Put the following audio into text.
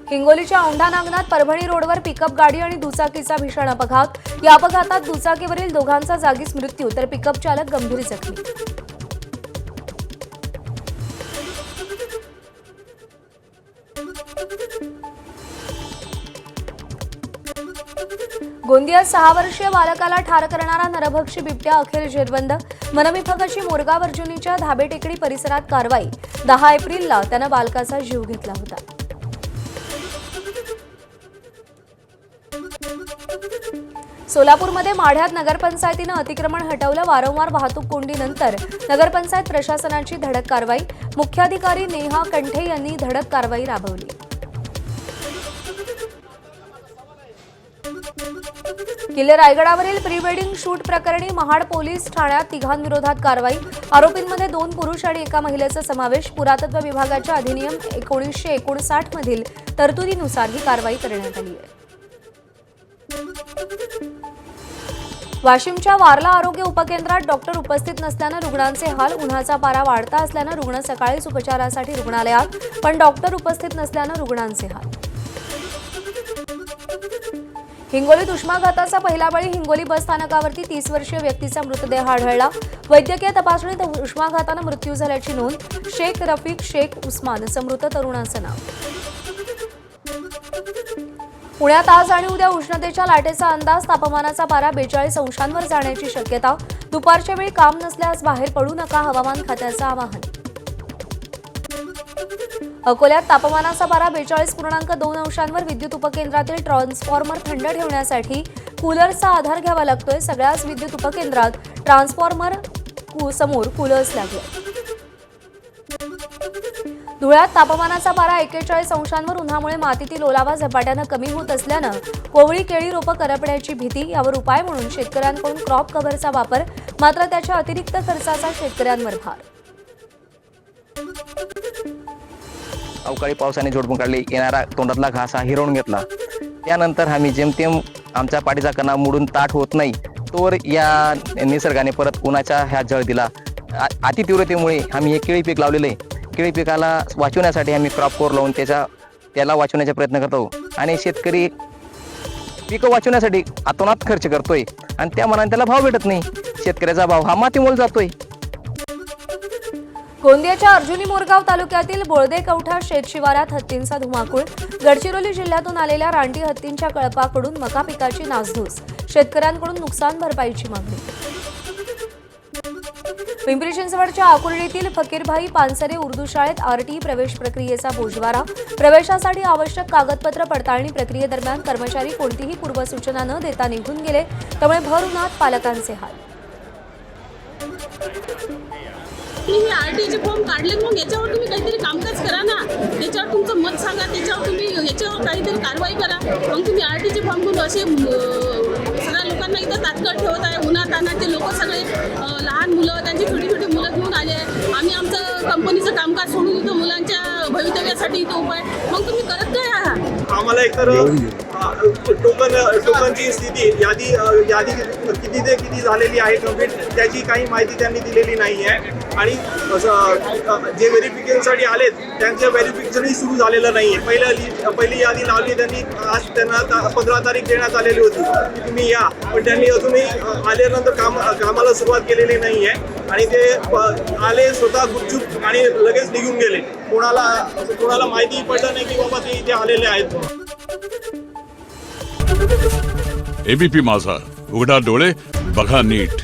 हिंगोलीच्या औंढा नागनाथ परभणी रोडवर पिकअप गाडी आणि दुचाकीचा भीषण अपघात। या अपघातात दुचाकीवरील दोघांचा जागीच मृत्यू तर पिकअप चालक गंभीर जखमी। गोंदियात 6 वर्षीय बालकाला ठार करणारा नरभक्षी बिबट्या अखेर जेरबंद। मनमिफकाची मोरगाव अर्जुनीच्या धाबे टेकडी परिसरात कारवाई। 10 एप्रिलला त्यानं बालकाचा जीव घेतला होता। सोलापूरमध्ये माढ्यात नगरपंचायतीनं अतिक्रमण हटवलं। वारंवार वाहतूक कोंडीनंतर नगरपंचायत प्रशासनाची धडक कारवाई। मुख्याधिकारी नेहा कंठे यांनी धडक कारवाई राबवली। किल्ले रायगडावरील प्री वेडिंग शूट प्रकरणी महाड पोलीस ठाण्यात तिघांविरोधात कारवाई। आरोपींमध्ये 2 पुरुष आणि एका महिलेचा समावेश। पुरातत्व विभागाच्या अधिनियम 1959 मधील तरतुदीनुसार ही कारवाई करण्यात आली आहे। वाशिमच्या वारला आरोग्य उपकेंद्रात डॉक्टर उपस्थित नसल्यानं रुग्णांचे हाल। उन्हाचा पारा वाढता असल्यानं रुग्ण सकाळीच उपचारासाठी रुग्णालयात, पण डॉक्टर उपस्थित नसल्यानं रुग्णांचे हाल। हिंगोलीत उष्माघाताचा पहिला बळी। हिंगोली बस स्थानकावरती 30 वर्षीय व्यक्तीचा मृतदेह आढळला। वैद्यकीय तपासणीत उष्माघातानं मृत्यू झाल्याची नोंद। शेख रफीक शेख उस्मान असं मृत तरुणाचं नाव। पुण्यात आज आणि उद्या उष्णतेच्या लाटेचा अंदाज। तापमानाचा पारा 42 अंशांवर जाण्याची शक्यता। दुपारच्या वेळी काम नसल्यास बाहेर पडू नका, हवामान खात्याचं आवाहन। अकोल्यात तापमानाचा पारा 42.2 अंशांवर। विद्युत उपकेंद्रातील ट्रान्सफॉर्मर थंड ठेवण्यासाठी कूलरचा आधार घ्यावा लागतोय। सगळ्याच विद्युत उपकेंद्रात ट्रान्सफॉर्मर समोर कूलर्स लागले। धुळ्यात तापमानाचा पारा 41 अंशांवर। उन्हामुळे मातीतील ओलावा झपाट्यानं कमी होत असल्यानं कोवळी केळी रोपं करपण्याची भीती। यावर उपाय म्हणून शेतकऱ्यांकडून क्रॉप कव्हरचा वापर, मात्र त्याच्या अतिरिक्त खर्चाचा शेतकऱ्यांवर भार। अवकाळी पावसाने झोडपून काढले। येणारा तोंडातला घास हा हिरवून घेतला। त्यानंतर आम्ही जेमतेम आमच्या पाठीचा कणा मोडून ताठ होत नाही तोवर या निसर्गाने परत उन्हाचा ह्या झळ दिला। अतितीव्रतेमुळे आम्ही हे केळी पीक लावलेलं आहे। केळी पिकाला वाचवण्यासाठी आम्ही क्रॉप कोर लावून त्याला वाचवण्याचा प्रयत्न करतो आणि शेतकरी पिकं वाचवण्यासाठी अतोनात खर्च करतोय आणि त्या मनाने त्याला भाव भेटत नाही। शेतकऱ्याचा भाव हा मातीमोल जातोय। गोंदियाच्या अर्जुनी मोरगाव तालुक्यातील बोळदे कवठा शेतशिवारात हत्तींचा धुमाकूळ। गडचिरोली जिल्ह्यातून आलेल्या रानटी हत्तींच्या कळपाकडून मका पिकाची नासधूस। शेतकऱ्यांकडून नुकसान भरपाईची मागणी। पिंपरी चिंचवडच्या आकुर्डीतील फकीरभाई पानसरे उर्दू शाळेत आरटी प्रवेश प्रक्रियेचा बोजवारा। प्रवेशासाठी आवश्यक कागदपत्र पडताळणी प्रक्रियेदरम्यान कर्मचारी कोणतीही पूर्वसूचना न देता निघून गेले, त्यामुळे भर उन्हात पालकांचे हाल। तुम्ही आरटीचे फॉर्म काढले, मग याच्यावर तुम्ही काहीतरी कामकाज करा ना। त्याच्यावर तुमचं मत सांगा, त्याच्यावर तुम्ही याच्यावर काहीतरी कारवाई करा। मग तुम्ही आरटीचे फॉर्म करून असे सगळ्या लोकांना इथं तात्काळ ठेवत आहे। उन्हात तानाचे लोक सगळे लहान मुलं, त्यांची छोटी छोटी मुलं घेऊन आले। आम्ही आमचं कंपनीचं कामकाज सोडून इथं मुलांच्या भवितव्यासाठी इथं उपाय, मग तुम्ही करत काय आहात? आम्हाला एकतर टोकनची स्थिती यादी किती ते किती झालेली आहे कंप्लीट, त्याची काही माहिती त्यांनी दिलेली नाही आहे। आणि जे व्हेरिफिकेशनसाठी आलेत त्यांचं व्हेरिफिकेशनही सुरू झालेलं नाही आहे। पहिली यादी लावली त्यांनी, आज त्यांना 15 तारीख देण्यात आलेली होती की तुम्ही या, पण त्यांनी अजूनही आल्यानंतर कामाला सुरुवात केलेली नाही आहे आणि ते आले स्वतः गुपचूप आणि लगेच निघून गेले। कोणाला माहिती पडलं नाही की बाबा ते इथे आलेले आहेत। एबीपी माझा, उघडा डोळे बघा नीट।